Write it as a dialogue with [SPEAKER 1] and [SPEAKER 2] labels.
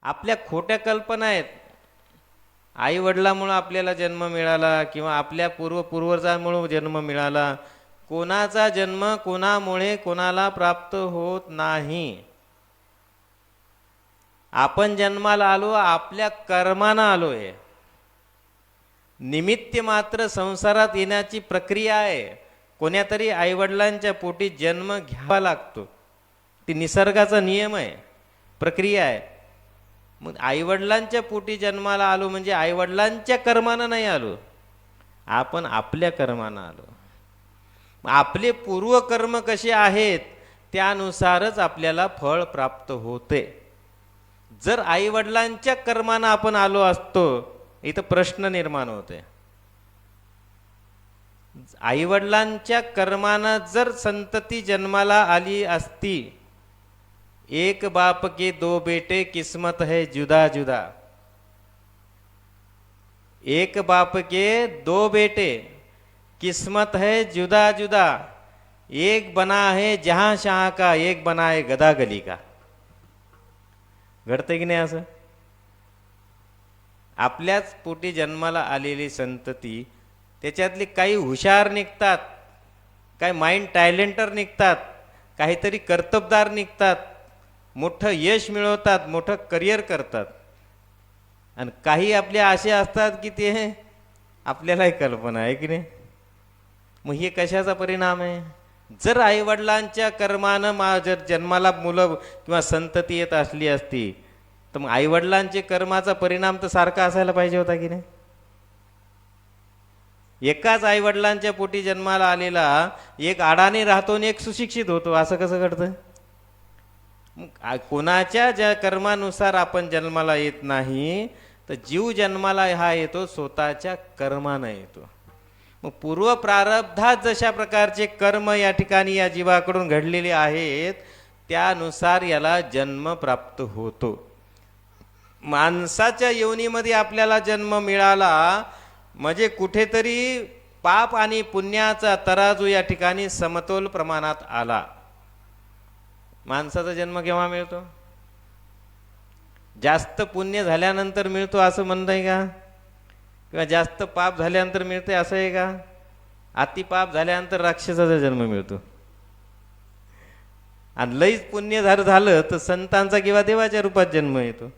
[SPEAKER 1] आपल्या खोट्या कल्पना आहेत. आई वडिलांमुळे आपल्याला जन्म मिळाला किंवा आपल्या पूर्वजांमुळे जन्म मिळाला. कोणाचा जन्म कोणामुळे कोणाला प्राप्त होत नाही. आपण जन्माला आलो आपल्या कर्मानं आलोय. निमित्त मात्र संसारात येण्याची प्रक्रिया आहे. कोण्यातरी आईवडिलांच्या पोटी जन्म घ्यावा लागतो. ती निसर्गाचा नियम आहे, प्रक्रिया आहे. मग आईवडिलांच्या पोटी जन्माला आलो म्हणजे आईवडिलांच्या कर्मानं नाही आलो, आपण आपल्या कर्मानं आलो. आपले पूर्वकर्म कसे आहेत त्यानुसारच आपल्याला फळ प्राप्त होते. जर आईवडिलांच्या कर्मानं आपण आलो असतो, इथं प्रश्न निर्माण होते. आईवडिलांच्या कर्मानं जर संतती जन्माला आली असती, एक बाप के दो बेटे किस्मत है जुदा जुदा. एक बाप के दो बेटे किस्मत है जुदा जुदा. एक बना है जहां शाह का, एक बना है गदा गली का. घडते की नाही असं? आपल्याच पोटी जन्माला आलेली संतती, त्याच्यातली काही हुशार निघतात, काही माइंड टॅलेंटर निघतात, काहीतरी कर्तबदार निघतात, मोठं यश मिळवतात, मोठं करिअर करतात. आणि काही आपले असे असतात की ते आपल्यालाही कल्पना आहे की नाही. मग हे कशाचा परिणाम आहे? जर आईवडिलांच्या कर्मानं जर जन्माला मुलं किंवा संतती येत असली असती, तर मग आईवडिलांचे कर्माचा परिणाम तर सारखा असायला पाहिजे होता की नाही. एकाच आईवडिलांच्या पोटी जन्माला आलेला एक अडाणी राहतो आणि एक सुशिक्षित होतो, असं कसं घडतं? कोणाच्या ज्या कर्मानुसार आपण जन्माला येत नाही, तर जीव जन्माला हा येतो स्वतःच्या कर्मानं येतो. मग पूर्व प्रारब्धात जशा प्रकारचे कर्म या ठिकाणी या जीवाकडून घडलेले आहेत त्यानुसार याला जन्म प्राप्त होतो. माणसाच्या योनीमध्ये आपल्याला जन्म मिळाला म्हणजे कुठेतरी पाप आणि पुण्याचा तराजू या ठिकाणी समतोल प्रमाणात आला. माणसाचा जन्म केव्हा मिळतो? जास्त पुण्य झाल्यानंतर मिळतो असं म्हणताय का? किंवा जास्त पाप झाल्यानंतर मिळते असं आहे का? अति पाप झाल्यानंतर राक्षसाचा जन्म मिळतो. आणि लईच पुण्य झालं तर संतांचा किंवा देवाच्या रूपात जन्म येतो.